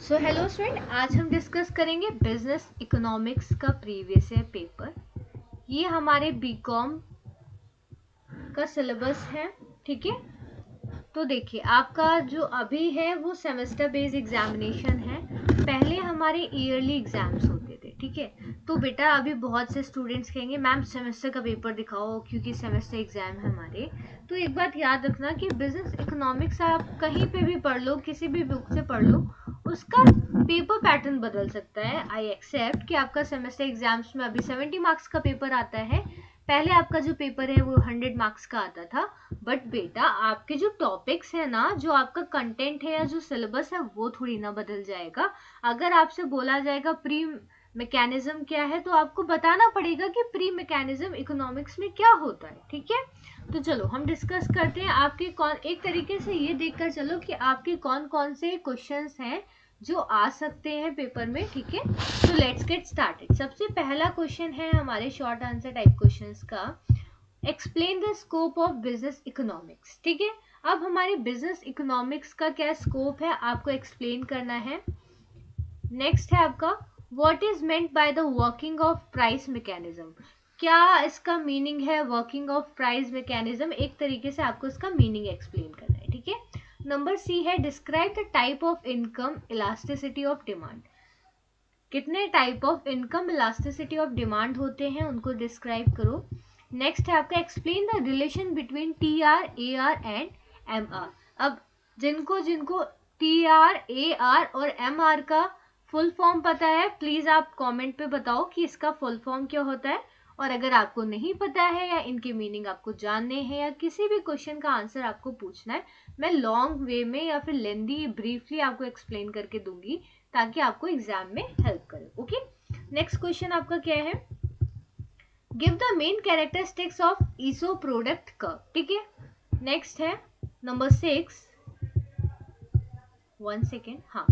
So hello student, आज हम discuss करेंगे बिजनेस इकोनॉमिक्स का प्रीवियस ईयर पेपर। ये हमारे बीकॉम का सिलेबस है, ठीक है। तो देखिए, आपका जो अभी है वो सेमेस्टर बेस्ड एग्जामिनेशन है। पहले हमारे ईयरली एग्जाम्स होते थे, ठीक है। तो बेटा अभी बहुत से स्टूडेंट्स कहेंगे मैम सेमेस्टर का पेपर दिखाओ क्योंकि सेमेस्टर एग्जाम है हमारे। तो एक बात याद रखना कि बिजनेस इकोनॉमिक्स आप कहीं पे भी पढ़ लो, किसी भी बुक से पढ़ लो, उसका पेपर पैटर्न बदल सकता है। आई एक्सेप्ट कि आपका सेमेस्टर एग्जाम्स में अभी 70 मार्क्स का पेपर आता है, पहले आपका जो पेपर है वो 100 मार्क्स का आता था। बट बेटा आपके जो टॉपिक्स है ना, जो आपका कंटेंट है या जो सिलेबस है वो थोड़ी ना बदल जाएगा। अगर आपसे बोला जाएगा प्री मैकेनिज्म क्या है तो आपको बताना पड़ेगा कि प्री मैकेनिज्म इकोनॉमिक्स में क्या होता है, ठीक है। तो चलो हम डिस्कस करते हैं। आपके कौन एक तरीके से ये देखकर चलो कि आपके कौन कौन से क्वेश्चंस हैं जो आ सकते हैं पेपर में, ठीक है। तो लेट्स गेट स्टार्टेड। सबसे पहला क्वेश्चन है हमारे शॉर्ट आंसर टाइप क्वेश्चंस का, explain the scope of business economics, ठीक है। अब हमारे बिजनेस इकोनॉमिक्स का क्या स्कोप है आपको एक्सप्लेन करना है। नेक्स्ट है आपका what is meant by the working of price mechanism, क्या इसका मीनिंग है वर्किंग ऑफ प्राइस मैकेनिज्म, एक तरीके से आपको इसका मीनिंग एक्सप्लेन करना है, ठीक है। नंबर सी है describe the type of income elasticity of demand, कितने type of income elasticity of demand होते हैं उनको डिस्क्राइब करो। नेक्स्ट है आपका explain the relation between T R, A R and M R. अब जिनको जिनको टी आर, ए आर और एम आर का फुल फॉर्म पता है प्लीज आप कमेंट पे बताओ कि इसका फुल फॉर्म क्या होता है। और अगर आपको नहीं पता है या इनके मीनिंग आपको जानने हैं या किसी भी क्वेश्चन का आंसर आपको पूछना है, मैं लॉन्ग वे में या फिर लेंदी ब्रीफली आपको एक्सप्लेन करके दूंगी ताकि आपको एग्जाम में हेल्प करे, ओके। नेक्स्ट क्वेश्चन आपका क्या है, give the main characteristics of iso product curve, ठीक है। नेक्स्ट है नंबर 6, 1 सेकेंड, हाँ,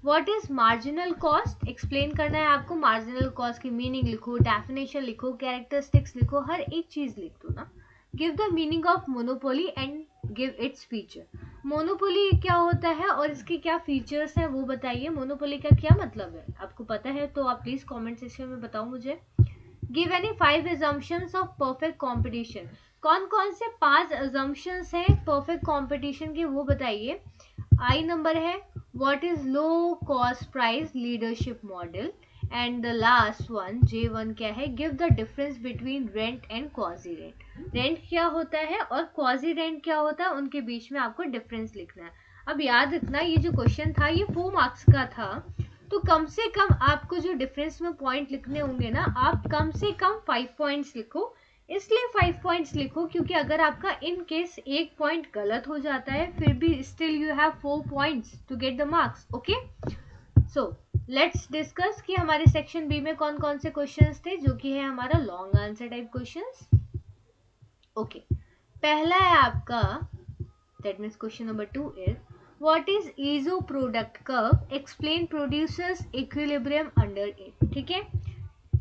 what is marginal cost, explain करना है आपको। मार्जिनल कॉस्ट की मीनिंग लिखो, डेफिनेशन लिखो, कैरेक्टरिस्टिक्स लिखो, हर एक चीज लिख दो ना। Give the meaning of monopoly and give its feature, monopoly क्या होता है और इसके क्या फीचर्स हैं वो बताइए। मोनोपोली का क्या मतलब है आपको पता है तो आप प्लीज कमेंट सेक्शन में बताओ मुझे। Give any 5 assumptions of perfect competition, कौन कौन से 5 assumptions हैं परफेक्ट कंपटीशन के वो बताइए। आई नंबर है what is low cost price leadership model, and the last one J1 क्या है, give the difference between rent and quasi rent, rent क्या होता है और क्वाजी रेंट क्या होता है, उनके बीच में आपको डिफरेंस लिखना है। अब याद रखना ये जो क्वेश्चन था ये 4 मार्क्स का था, तो कम से कम आपको जो डिफरेंस में पॉइंट लिखने होंगे ना, आप कम से कम 5 पॉइंट्स लिखो। इसलिए 5 पॉइंट्स लिखो क्योंकि अगर आपका इन केस एक पॉइंट गलत हो जाता है फिर भी still you have 4 points to get the marks, okay. So let's discuss कि हमारे सेक्शन बी में कौन कौन से क्वेश्चंस थे, जो कि है हमारा long answer type questions, okay. पहला है आपका, that means question number 2 is what is iso product curve, explain producers equilibrium under it, ठीक है।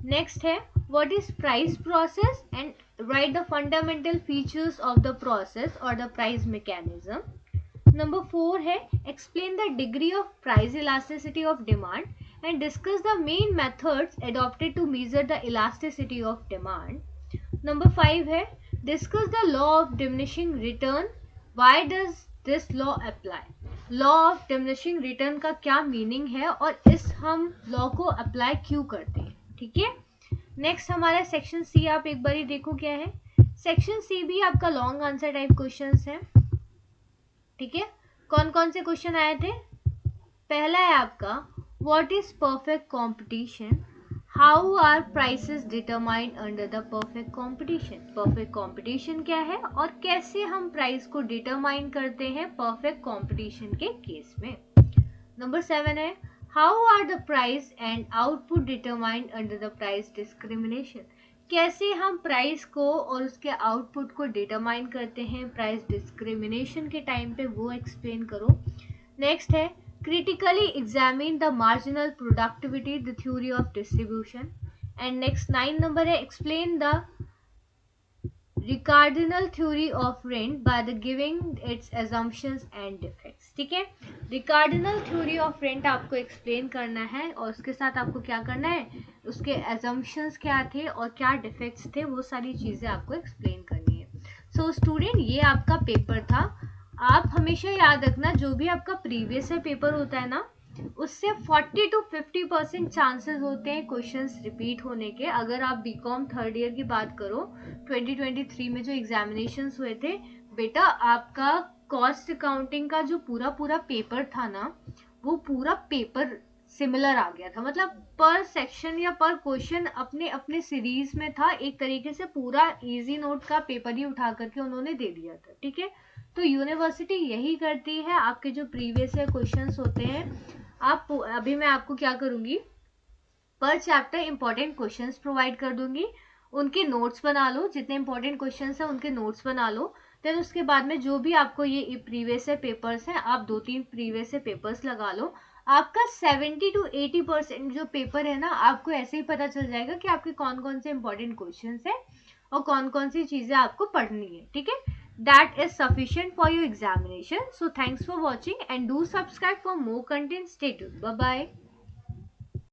नेक्स्ट है what is price process and write the fundamental features of the process or the price mechanism. Number 4 है explain the degree of price elasticity of demand and discuss the main methods adopted to measure the elasticity of demand. Number 5 है discuss the law of diminishing return, why does this law apply, law of diminishing return का क्या meaning है और इस हम law को apply क्यों करते हैं, ठीक है। नेक्स्ट हमारा सेक्शन सी, आप एक बार देखो क्या है। सेक्शन सी भी आपका लॉन्ग आंसर टाइप क्वेश्चंस है, ठीक है। कौन कौन से क्वेश्चन आए थे, पहला है आपका what is perfect competition, how are prices determined under the perfect competition, perfect competition क्या है और कैसे हम प्राइस को डिटरमाइन करते हैं परफेक्ट कंपटीशन के केस में। नंबर 7 है How are the price and output determined under the price discrimination, कैसे हम प्राइस को और उसके आउटपुट को डिटरमाइन करते हैं प्राइस डिस्क्रिमिनेशन के टाइम पे, वो एक्सप्लेन करो। नेक्स्ट है critically examine the marginal productivity the theory of distribution, and next 9 number है explain the Ricardian theory of rent by the giving its assumptions and defects. ठीक है, रिकार्डिनल थ्योरी ऑफ रेंट आपको explain करना है और उसके साथ आपको क्या करना है, उसके assumptions क्या थे और क्या डिफेक्ट्स थे, वो सारी चीजें आपको एक्सप्लेन करनी है। सो स्टूडेंट, ये आपका पेपर था। आप हमेशा याद रखना, जो भी आपका प्रीवियस पेपर होता है ना, उससे 40 to 50% चांसेस होते हैं क्वेश्चंस रिपीट होने के। अगर आप बीकॉम थर्ड ईयर की बात करो, 2023 में जो एग्जामिनेशंस हुए थे बेटा, आपका कॉस्ट अकाउंटिंग का जो पूरा पूरा पेपर था ना, वो पूरा पेपर सिमिलर आ गया था। मतलब पर सेक्शन या पर क्वेश्चन अपने अपने सीरीज में था, एक तरीके से पूरा इजी नोट का पेपर ही उठा करके उन्होंने दे दिया था। ठीक है, तो यूनिवर्सिटी यही करती है, आपके जो प्रीवियस ईयर क्वेश्चंस होते हैं, आप अभी मैं आपको क्या करूंगी, पर चैप्टर इंपॉर्टेंट क्वेश्चंस प्रोवाइड कर दूंगी, उनके नोट्स बना लो, जितने इंपॉर्टेंट क्वेश्चंस हैं उनके नोट्स बना लो। देन उसके बाद में जो भी आपको ये प्रीवियस से पेपर्स हैं, आप 2-3 प्रीवियस से पेपर्स लगा लो। आपका 70 to 80% जो पेपर है ना, आपको ऐसे ही पता चल जाएगा कि आपके कौन कौन से इंपॉर्टेंट क्वेश्चंस हैं और कौन कौन सी चीजें आपको पढ़नी है। ठीक है, that is sufficient for your examination. So thanks for watching and do subscribe for more content. Stay tuned. Bye bye.